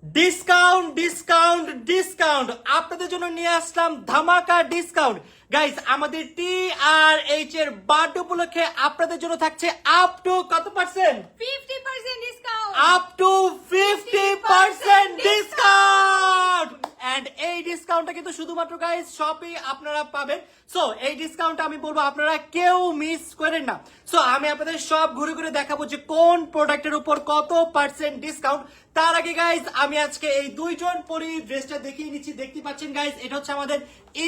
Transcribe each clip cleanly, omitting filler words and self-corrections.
Discount discount discount আপনাদের জন্য নিয়ে আসলাম ধামাকা ডিসকাউন্ট গাইস। আমাদের TRH এর বার্থডে উপলক্ষে আপনাদের জন্য থাকছে আপ টু কত percent? 50% discount. Up to 50% discount. And এই ডিসকাউন্টটা কিন্তু শুধুমাত্র গাইস শপে আপনারা পাবেন। সো এই ডিসকাউন্টটা আমি বলবো আপনারা কেউ মিস করেন না। সো আমি আপনাদের সব ঘুরে ঘুরে দেখাবো যে কোন প্রোডাক্টের উপর কত পার্সেন্ট ডিসকাউন্ট। তার আগে গাইস আমি আজকে এই দুইজন পরি ড্রেসটা দেখিয়ে নিচ্ছি। দেখতে পাচ্ছেন গাইস, এটা হচ্ছে আমাদের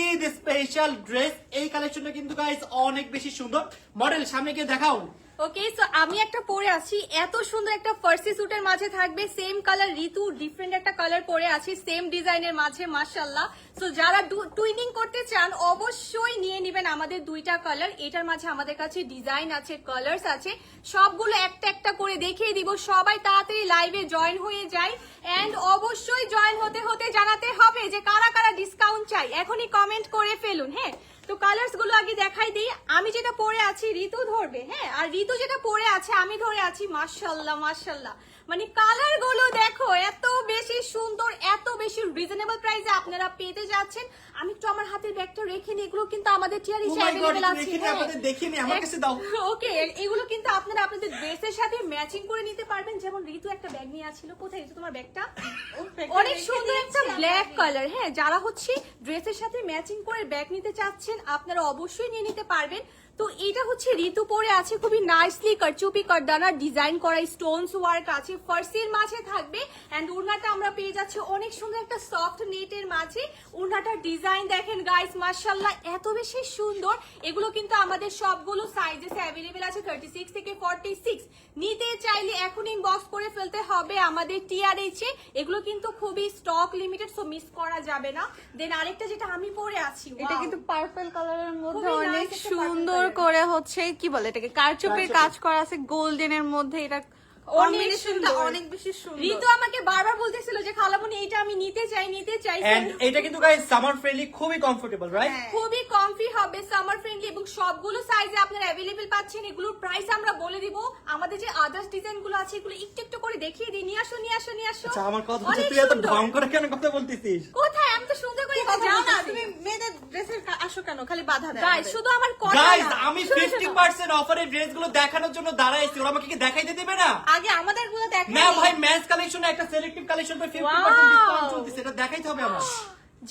ঈদ স্পেশাল ড্রেস। এই কালেকশনটা কিন্তু গাইস অনেক বেশি সুন্দর। মডেল সামনে গিয়ে দেখাও। ওকে, সো আমি একটা পরে আছি, এত সুন্দর একটা ফার্সি স্যুটের মাঝে থাকবে সেম কালার, ঋতু ডিফারেন্ট একটা কালার পরে আছি সেম ডিজাইনের মাঝে, মাশাআল্লাহ। সো যারা টুইনিং করতে চান অবশ্যই নিয়ে নেবেন আমাদের দুইটা কালার। এটার মাঝে আমাদের কাছে ডিজাইন আছে, কালার্স আছে, সবগুলো একটা একটা করে দেখিয়ে দিব। সবাই তাড়াতাড়ি লাইভে জয়েন হয়ে যায় এন্ড অবশ্যই জয়েন হতে হতে জানাতে হবে যে কারা কারা ডিসকাউন্ট চাই, এখনই কমেন্ট করে ফেলুন। হ্যাঁ, তো কালার্স গুলো আগে দেখাই দিই। আমি যেটা পরে আছি ঋতু ধরবে, হ্যাঁ, আর ঋতু যেটা পরে আছে আমি ধরে আছি। মাশাআল্লাহ মাশাআল্লাহ, মানে কালার গুলো দেখো এত বেশি সুন্দর, এত বেশি রিজনেবল প্রাইসে আপনারা পেতে যাচ্ছেন। আমি একটু আমার হাতের ব্যাগটা রেখে নিই, এগুলো কিন্তু আমাদের টিআরএস अवेलेबल আছে। দেখিয়ে নি, আমার কাছে দাও। ওকে, এগুলো কিন্তু আপনারা আপনাদের ড্রেসের সাথে ম্যাচিং করে নিতে পারবেন। যেমন ঋতু একটা ব্যাগ নিয়ে আসছিল, কোথায় ঋতু তোমার ব্যাগটা? অনেক সুন্দর একটা ব্ল্যাক কালার। হ্যাঁ, যারা হচ্ছে ড্রেসের সাথে ম্যাচিং করে ব্যাগ নিতে চাচ্ছেন আপনারা অবশ্যই নিয়ে নিতে পারবেন। তো এটা হচ্ছে ঋতু পরে আছে, খুবই নাইসলি কারচুপি কারদানা ডিজাইন করা, স্টোনস ওয়ার্ক আছে, ফার্সির মাঝে থাকবে। এন্ড উড়নাটা আমরা পেয়ে যাচ্ছি অনেক সুন্দর একটা সফট নেটের মাঝে। উড়নাটার ডিজাইন দেখেন গাইস, মাশাআল্লাহ এত বেশি সুন্দর। এগুলো কিন্তু আমাদের সবগুলো সাইজেস অ্যাভেলেবেল আছে, 36 থেকে 46। নিতে চাইলে এখন ইনবক্স করে ফেলতে হবে আমাদের TRH এ। এগুলো কিন্তু খুবই স্টক লিমিটেড, সো মিস করা যাবে না। দেন আরেকটা যেটা আমি পরে আছি, এটা কিন্তু পার্পল কালারের মধ্যে খুবই অনেক nice একটা সুন্দর purple করে হচ্ছে কি বলে এটাকে কারচুপির কাজ করা আছে গোল্ডেনের মধ্যে। এটা কম্বিনেশনটা অনেক বেশি সুন্দর। ঋতু আমাকে বারবার বলতেছিল যে খালামণি এটা আমি নিতে চাই নিতে চাই। এন্ড এটা কিন্তু গাইস সামার ফ্রেন্ডলি, খুবই কমফোর্টেবল, রাইট? খুবই কমফি হবে, সামার ফ্রেন্ডলি, এবং সবগুলো সাইজে আপনারা অ্যাভেলেবেল পাচ্ছেন। এগুলোর প্রাইস আমরা বলে দিব। আমাদের যে আদার্স ডিজাইন গুলো আছে এগুলো একটু একটু করে দেখিয়ে দিই। নিয়ে আসো নিয়ে আসো নিয়ে আসো। আচ্ছা, আমার কথা হচ্ছে অনেক তুই এত সুন্দর। ঢং করে কেন কথা বলতিছিস? কোথায়? আমি তো সুন্দর করে কথা যাও না, বলতেছি। তুমি মেয়েদের ড্রেসের আসো কেন, খালি বাধা দেয় গাইস, আমাদের। শুধু আমার কথা গাইস না। আমি শোনো, শোনো। 50% অফারের ড্রেসগুলো দেখানোর জন্য দাঁড়াইছি। ওরা আমাকে কি দেখাইতে দেবে না? আগে আমাদের গুলো দেখ না ভাই, ম্যাচ কালেকশনে একটা selective collection pay 50% Wow! Discount চলতেছে, এটা দেখাইতে হবে আমার।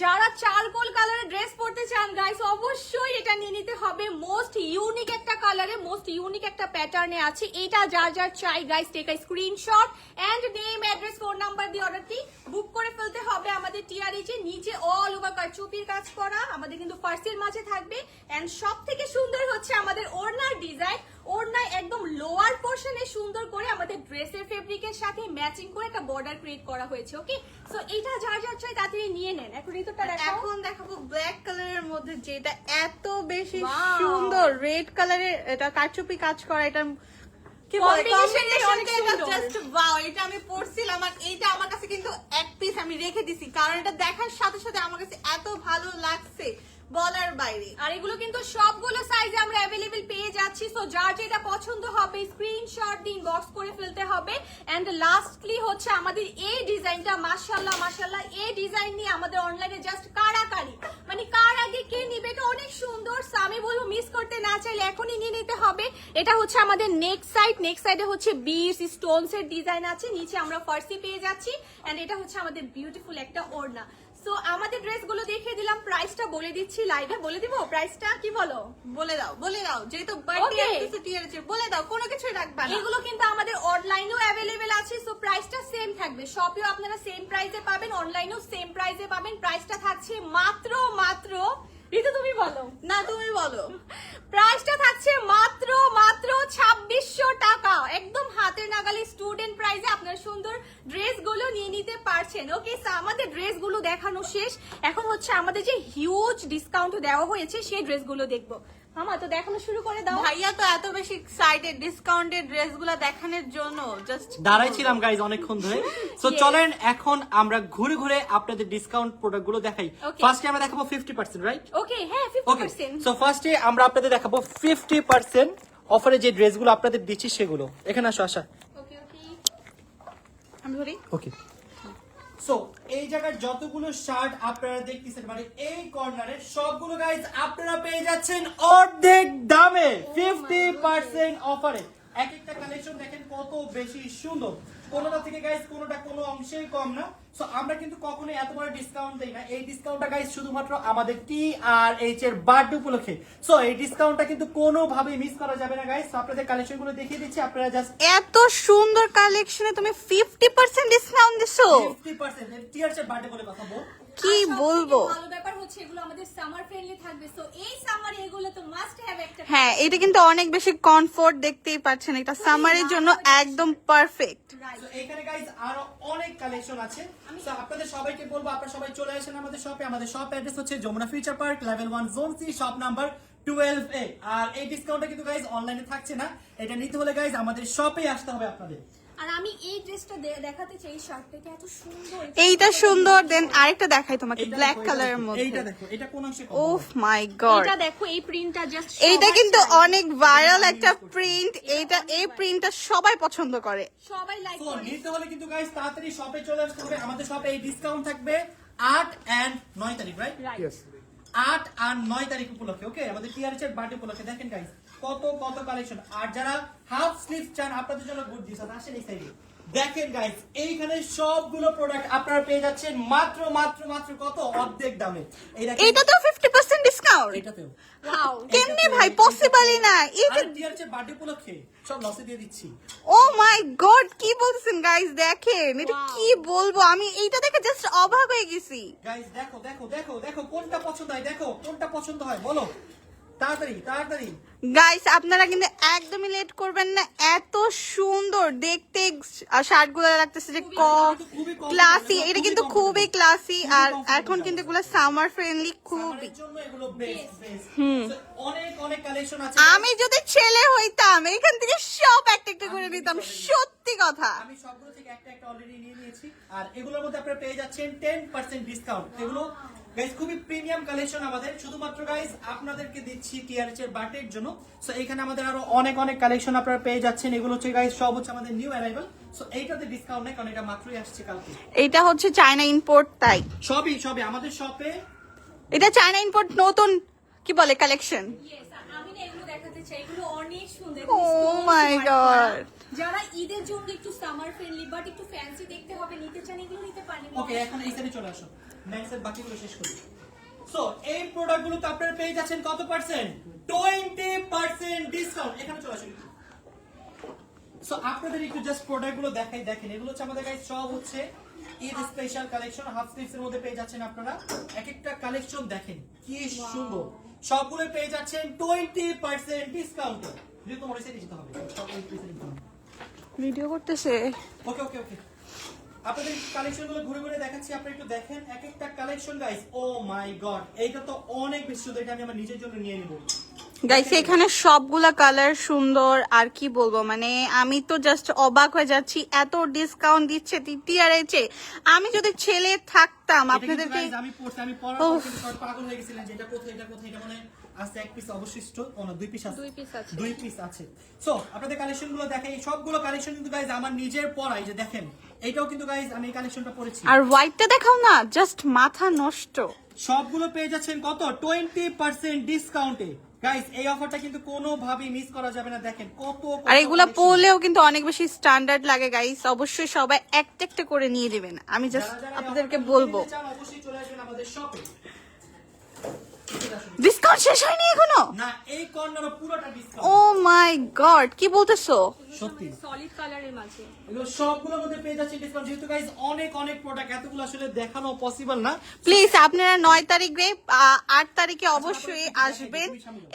যারা চারকোল কালারের ড্রেস পরতে চান গাইস অবশ্যই এটা নিয়ে নিতে হবে। মোস্ট ইউনিক একটা কালারে, মোস্ট ইউনিক একটা প্যাটার্নে আছে। এটা যার যার চাই guys take a screenshot and name address phone number দিয়ে অর্ডারটি বুক করে ফেলতে হবে আমাদের TRH এ। নিচে অল ওভার কারচুপির কাজ করা, আমাদের কিন্তু ফার্সির মাঝে থাকবে। এন্ড সব থেকে সুন্দর হচ্ছে আমাদের ওড়নার ডিজাইন। ওড়নায় একদম লোয়ার পোর্শনে সুন্দর করে আমাদের ড্রেসের ফেব্রিকের সাথে ম্যাচিং করে একটা বর্ডার ক্রিয়েট করা হয়েছে। ওকে, সো এটা যার যার চাই তাড়াতাড়ি নিয়ে নেন। এখন ঋতুটা দেখাও। এখন দেখাবো ব্ল্যাক কালারের মধ্যে, যেটা এত বেশি Wow! সুন্দর। রেড কালারের এটা কারচুপি কাজ করা, এটা কি বলে Combination টা অনেক combination টা সুন্দর। just wow! এটা আমি পরছিলাম আর এইটা আমার কাছে কিন্তু এক পিস আমি রেখে দিছি, কারণ এটা দেখার সাথে সাথে আমার কাছে এত ভালো লাগছে বলার বাইরে। আর এগুলো কিন্তু সবগুলো সাইজে আমরা অ্যাভেলেবেল পেয়ে যাচ্ছি। সো যার যেটা পছন্দ হবে স্ক্রিনশট দিন বক্স করে ফেলতে হবে। এন্ড লাস্টলি হচ্ছে আমাদের এই ডিজাইনটা, মাশাআল্লাহ মাশাআল্লাহ, এই ডিজাইন নিয়ে আমাদের অনলাইনে জাস্ট কারাকারি, মানে কার আগে কে নিবে। এটা অনেক সুন্দর। সো আমি বলবো মিস করতে না চাইলে এখনই নিয়ে নিতে হবে। এটা হচ্ছে আমাদের নেক সাইড, নেক সাইডে হচ্ছে বিডস স্টোনস এর ডিজাইন আছে, নিচে আমরা ফার্সি পেয়ে যাচ্ছি। এন্ড এটা হচ্ছে আমাদের বিউটিফুল একটা ওড়না। সো আমাদের ড্রেসগুলো দেখিয়ে দিলাম, প্রাইসটা বলে দিচ্ছি লাইভে। বলে দিব প্রাইসটা, কি বলো? বলে দাও যেহেতু বার্থডে Okay. আসছে TRH এর, বলে দাও, কোনো কিছুই রাখবা না। এগুলো কিন্তু আমাদের অনলাইনেও অ্যাভেলেবেল আছে। সো প্রাইসটা সেম থাকবে, শপেও আপনারা সেম প্রাইসে পাবেন, অনলাইনেও সেম প্রাইসে পাবেন। প্রাইসটা থাকছে মাত্র মাত্র, ঋতু তুমি বলো না, তুমি বলো। প্রাইসটা থাকছে মাত্র মাত্র 2600 টাকা। একদম হাতের নাগালে স্টুডেন্ট প্রাইসে আপনারা সুন্দর ড্রেসগুলো নিয়ে নিতে পারছেন। ওকে, সো আমাদের ড্রেসগুলো দেখানো শেষ। এখন হচ্ছে আমাদের যে হিউজ ডিসকাউন্ট দেওয়া হয়েছে সেই ড্রেসগুলো দেখবো। মামা তো দেখানো শুরু করে দাও। ভাইয়া তো এত বেশি এক্সাইটেড ডিসকাউন্টেড ড্রেসগুলো দেখানোর জন্য, জাস্ট দাঁড়াইছিলাম গাইজ অনেকক্ষণ ধরে। So Yes. চলেন এখন আমরা ঘুরে ঘুরে আপনাদের ডিসকাউন্ট প্রোডাক্ট গুলো দেখাই। Okay. ফার্স্টে আমরা দেখাবো 50%, রাইট? ওকে, হ্যাঁ, ওকে, 50%। সো ফার্স্টে আমরা আপনাদের দেখাবো 50% অফারে যে ড্রেসগুলো আপনাদের দিচ্ছি সেগুলো। এখানে আসো, আশা। ওকে ওকে, আমি ধরি। ওকে, সো এই জায়গার যতগুলো শার্ট আপনারা দেখতেছেন মানে এই কর্নারে সবগুলো গাইস আপনারা পেয়ে যাচ্ছেন অর্ধেক দামে 50% অফারে। এক একটা কালেকশন দেখেন কত বেশি সুন্দর, কোনোটা থেকে গাইস কোনোটা কোনো অংশেই কম না। সো আমরা কিন্তু কখনোই এত বড় ডিসকাউন্ট দেই না, এই ডিসকাউন্টটা গাইস শুধুমাত্র আমাদের TRH এর বার্থডে উপলক্ষে। সো এই ডিসকাউন্টটা কিন্তু কোনোভাবেই মিস করা যাবে না গাইস। আপনাদের কালেকশনগুলো দেখিয়ে দিচ্ছি, আপনারা জাস্ট এত সুন্দর কালেকশনে তুমি 50% ডিসকাউন্ট দিছো, 50% TRH এর বার্থডে বলে কথা বল। কি আর সবথেকে বলবো। ভালো ব্যাপার হচ্ছে এগুলো আমাদের সামার ফ্রেন্ডলি থাকবে, সো এই সামারে এগুলো তো মাস্ট হ্যাভ একটা। হ্যাঁ, এটা কিন্তু অনেক বেশি কমফোর্ট, দেখতেই পাচ্ছেন এটা সামারের জন্য একদম পারফেক্ট। So, এখানে গাইজ আরো অনেক কালেকশন আছে। So, আপনাদের সবাইকে বলবো আপনারা সবাই চলে আসেন আমাদের শপে। আমাদের শপ অ্যাড্রেস হচ্ছে Jamuna future park level 1 zone C shop number 12A। আর এই ডিসকাউন্টটা কিন্তু গাইজ অনলাইনে থাকছে না, এটা নিতে হলে গাইজ আমাদের শপে আসতে হবে আপনাদের। আর আমি এই ড্রেসটা দেখাতে চাই, শার্টটা এত সুন্দর, এইটা সুন্দর, দেন আরেকটা দেখাই তোমাকে এইটা ব্ল্যাক দেখো, কালারের এইটা মধ্যে। দেখো, এটা কোন অংশে কম? ওহ মাই গড, এটা দেখো এই প্রিন্টটা জাস্ট এইটা কিন্তু অনেক ভাইরাল একটা প্রিন্ট। এইটা এই প্রিন্টটা সবাই পছন্দ করে। সবাই লাইক So, করে। নিতে হলে কিন্তু গাইজ তাড়াতাড়ি শপে চলে আসতে হবে। আমাদের শপে এই ডিসকাউন্ট থাকবে 8 and 9 তারিখ, রাইট? রাইট 8 আর 9 তারিখ উপলক্ষে, ওকে, আমাদের TRH এর বার্থডে উপলক্ষে। দেখেন গাইস কত কত কালেকশন। আর যারা হাফ স্লিভ চান আপনাদের জন্য গুড নিউজ আছে, আসেন এই সাইডে দেখেন গাইস, এইখানে সবগুলো প্রোডাক্ট আপনারা পেয়ে যাচ্ছেন মাত্র মাত্র মাত্র কত, অর্ধেক দামে। এই দেখেন এইটা তো 50% ডিসকাউন্ট। এটাতেও ওয়াও। কেমনে ভাই, পসিবলই না। এই যে TRH এর বার্থডে উপলক্ষে সব লসে দিয়ে দিচ্ছি। ও মাই গড, কি বলছেন গাইস, দেখেন এটা কি বলবো, আমি এইটা দেখে জাস্ট অবাক হয়ে গেছি। গাইস দেখো দেখো দেখো দেখো কোনটা পছন্দ হয়, দেখো কোনটা পছন্দ হয় বলো তাড়াতাড়ি তাড়াতাড়ি। গাইস আপনারা কিন্তু একদমই লেট করবেন না, এত সুন্দর দেখতে শার্টগুলো লাগতেছে যে খুবই ক্লাসি, এটা কিন্তু খুবই ক্লাসি। আর comfortable এখন কিন্তু এগুলো সামার ফ্রেন্ডলি খুবই। আমাদের জন্য এগুলো বেস্ট বেস্ট। অনেক অনেক কালেকশন আছে। আমি যদি ছেলে হইতাম এখান থেকে সব একটা একটা করে নিতাম, সত্যি কথা। আমি সবগুলো থেকে একটা একটা অলরেডি নিয়ে নিয়েছি। আর এগুলোর মধ্যে আপনারা পেয়ে যাচ্ছেন 10% ডিসকাউন্ট। এগুলো গাইস খুবই প্রিমিয়াম কালেকশন আমাদের, শুধুমাত্র গাইস আপনাদেরকে দিচ্ছি TRH এর বার্থডের জন্য। সো এখানে আমাদের আরো অনেক অনেক কালেকশন আপনারা পেয়ে যাচ্ছেন। এগুলো হচ্ছে গাইস সব হচ্ছে আমাদের নিউ অ্যারাইভাল। সো এইটাতে ডিসকাউন্ট নেই কারণ এটা মাত্রই আসছে কালকে। এটা হচ্ছে চায়না ইম্পোর্ট, তাই সবই সবই আমাদের শপে। এটা চায়না ইম্পোর্ট নতুন কি বলে কালেকশন। Yes, আর আমি না এগুলো দেখাতে চাই, এগুলো অনেক সুন্দর। Oh my God. যারা ঈদের জন্য একটু সামার ফ্রেন্ডলি বাট একটু ফ্যান্সি দেখতে হবে, নিতে চান এগুলো নিতে পারেন। ওকে, এখন এই সাইডে চলে আসো, ম্যাক্সের বাকিগুলো শেষ করি। সো এই প্রোডাক্টগুলো তো আপনারা পেয়ে যাচ্ছেন কত পার্সেন্ট, 20% ডিসকাউন্ট। এখানে চলে আসুন। সো আপনাদের একটু জাস্ট প্রোডাক্টগুলো দেখাই, দেখেন এগুলো হচ্ছে আমাদের গাইস সব হচ্ছে Eid special collection. Half sleeves এর মধ্যে পেয়ে যাচ্ছেন আপনারা এক একটা কালেকশন, দেখেন কি সুন্দর। সবগুলো পেয়ে যাচ্ছেন 20% ডিসকাউন্টে। যদি তোমার এসে দিতে হবে সব 20% ডিসকাউন্ট। ভিডিও করতেছে। ওকে ওকে ওকে, আপনাদের কালেকশনগুলো ঘুরে ঘুরে দেখাচ্ছি, আপনারা একটু দেখেন এক একটা কালেকশন গাইস। ও মাই গড, এইটা তো অনেক বেশি সুন্দর, এটা আমি আমার নিজের জন্য নিয়ে নিব। গাইস এখানে সবগুলা কালার সুন্দর, আর কি বলবো, মানে আমি তো জাস্ট অবাক হয়ে যাচ্ছি, এত ডিসকাউন্ট দিচ্ছে TRH এ। আমি যদি ছেলে থাকতাম আপনাদেরকে, আমি পড়ছি, আমি পড়ার পর কিন্তু সব পাগল হয়ে গেছিলাম যে এটা কোথায় এটা কোথায়, এটা মানে আছে এক পিস অবশিষ্ট, না 2 পিস আছে, 2 পিস আছে। 2 পিস আছে। সো আপনাদের কালেকশনগুলো দেখাই, সবগুলো কালেকশন কিন্তু গাইস আমার নিজের পড়া। এই যে দেখেন এইটাও কিন্তু গাইস আমি এই কালেকশনটা পড়েছি। আর হোয়াইটটা দেখাও না, জাস্ট মাথা নষ্ট। সবগুলো পেয়ে যাচ্ছেন কত, 20% ডিসকাউন্টে। গাইস এই অফারটা কিন্তু কোনোভাবেই মিস করা যাবে না, দেখেন কত কত আর এগুলা collection। পরলেও কিন্তু অনেক বেশি স্ট্যান্ডার্ড লাগে গাইস, অবশ্যই সবাই একটা একটা করে নিয়ে নেবেন, আমি জাস্ট যারা যারা এই আপনাদেরকে অফারটা বলবো। নিতে চান, অবশ্যই চলে আসবেন আমাদের শপে। ডিসকাউন্ট শেষ হয়নি এখনো? না, এই কর্নারও পুরোটা ডিসকাউন্ট। ও মাই গড, কি বলতেছো? সত্যি সলিড কালারের মাঝে এগুলো সবগুলোর মধ্যে পেয়ে যাচ্ছে ডিসকাউন্ট। যেহেতু গাইস অনেক অনেক প্রোডাক্ট, এতগুলো আসলে দেখানো পসিবল না। প্লিজ আপনারা 9 তারিখে 8 তারিখে অবশ্যই আসবেন,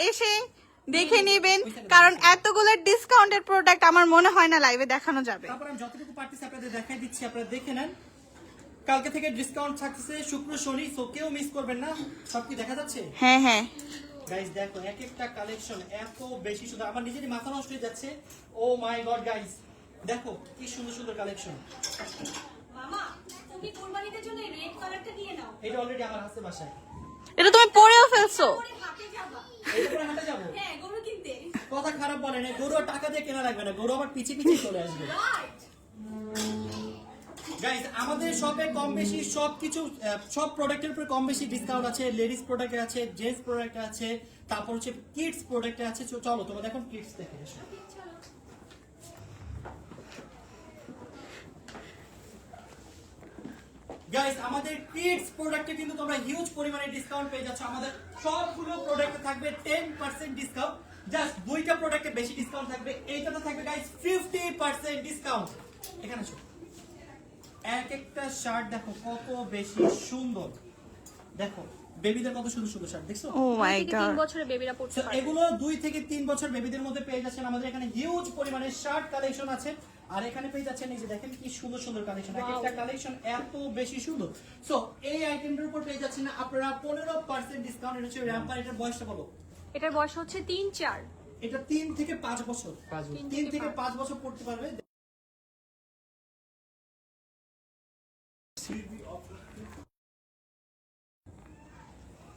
এসে দেখে নেবেন, কারণ এতগুলো ডিসকাউন্টের প্রোডাক্ট আমার মনে হয় না লাইভে দেখানো যাবে। তারপর আমি যতটুকু পারতেছি আপনাদের দেখাই দিচ্ছি, আপনারা দেখে নেন। কালকে থেকে ডিসকাউন্ট থাকছে শুক্র শনি, সো কেউ মিস করবেন না। সব কি দেখা যাচ্ছে হ্যাঁ হ্যাঁ, গাইস? দেখো এক একটা কালেকশন এত বেশি সুন্দর, আমার নিজেরই মাথা নষ্ট হয়ে যাচ্ছে। ও মাই গড গাইস, দেখো কি সুন্দর সুন্দর কালেকশন। মামা তুমি কুরবানিদের জন্য রেড কালারটা নিয়ে নাও, এটা অলরেডি আমার হাতে বাসায়। এটা তুমি পরেও ফেলছো? পরে হাতে যাবা। এটা পরে হাঁটে যাবো? হ্যাঁ গরু কিনতে। কথা খারাপ বলে না, গরু আর টাকা দিয়ে কেনা লাগবে না, গরু আমার পিছে পিছে চলে আসবে। রাইট। গাইস আমাদের শপে কম বেশি সবকিছু সব প্রোডাক্টের উপর কম বেশি ডিসকাউন্ট আছে। লেডিস প্রোডাক্ট আছে, জেন্টস প্রোডাক্ট আছে, তারপর হচ্ছে কিডস প্রোডাক্ট আছে। চলো তোমরা দেখো কিডস দেখে এসো। গাইস আমাদের কিডস প্রোডাক্টে কিন্তু তোমরা হিউজ পরিমাণে ডিসকাউন্ট পেয়ে যাচ্ছ। আমাদের সবগুলো প্রোডাক্টে থাকবে 10% ডিসকাউন্ট। জাস্ট দুইটা প্রোডাক্টে বেশি ডিসকাউন্ট থাকবে, এইটাতে থাকবে গাইস 50% ডিসকাউন্ট। এখানে আসো, এক একটা শার্ট দেখো কত বেশি সুন্দর। দেখো বেবিদের কত সুন্দর সুন্দর শার্ট দেখছো। ও মাই 2 থেকে 3 গড, বছরের বেবিরা পড়তে So, পারবে। এগুলো 2 থেকে 3 বছর বেবিদের মধ্যে পেয়ে যাচ্ছেন। আমাদের এখানে হিউজ পরিমাণে শার্ট কালেকশন আছে। আর এখানে পেয়ে যাচ্ছেন এই যে দেখেন কি সুন্দর সুন্দর কালেকশন, এক একটা কালেকশন এত বেশি সুন্দর। সো এই আইটেমটার উপর পেয়ে যাচ্ছেন আপনারা 15% ডিসকাউন্ট। এটা হচ্ছে র্যাম্পার। এটার বয়সটা বলো। এটার বয়স হচ্ছে 3-4। এটা 3 থেকে 5 বছর, 3 থেকে 5 বছর পড়তে পারবে।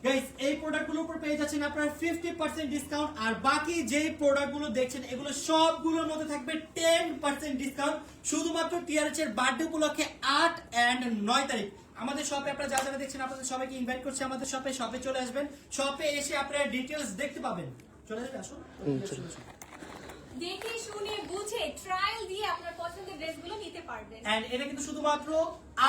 গাইস এই প্রোডাক্টগুলোর উপর পেয়ে যাচ্ছেন আপনারা 50% ডিসকাউন্ট। আর বাকি যেই প্রোডাক্টগুলো দেখছেন এগুলো সবগুলোর মধ্যে থাকবে 10% ডিসকাউন্ট, শুধুমাত্র টিআরএচ এর বার্থডে উপলক্ষে 8 and 9 তারিখ। আমাদের শপে আপনারা যা যারা দেখছেন আপনাদের সবাইকে ইনভাইট করছি আমাদের শপে। শপে চলে আসবেন, শপে এসে আপনারা ডিটেইলস দেখতে পাবেন। চলে যাবে, আসুন। দেখে শুনে বুঝে ট্রায়াল দিয়ে আপনার পছন্দের ড্রেসগুলো নিতে পারবেন। এন্ড এটা কিন্তু শুধুমাত্র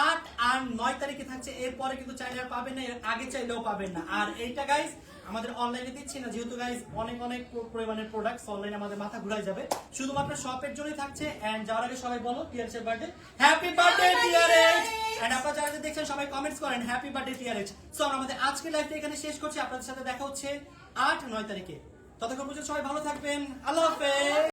8 আর 9 তারিখে থাকছে। এরপরে কিন্তু চাইলে আর পাবেন না, এর আগে চাইলেও পাবেন না। আর এইটা গাইস আমাদের অনলাইনে দিচ্ছি না, যেহেতু গাইস অনেক অনেক পরিমাণের প্রোডাক্টস অনলাইনে আমাদের মাথা ঘুরাই যাবে। শুধুমাত্র শপের জন্যই থাকছে। এন্ড যাওয়ার আগে সবাই বলো টিআরএচ এর বার্থডে হ্যাপি বার্থডে টিআরএচ। এন্ড আপনারা যারা দেখছেন সবাই কমেন্টস করেন হ্যাপি বার্থডে টিআরএচ। সো আমরা আমাদের আজকের লাইভটা এখানে শেষ করছি। আপনাদের সাথে দেখা হচ্ছে 8-9 তারিখে। ততক্ষণ পর্যন্ত সবাই ভালো থাকবেন। আল্লাহ হাফেজ।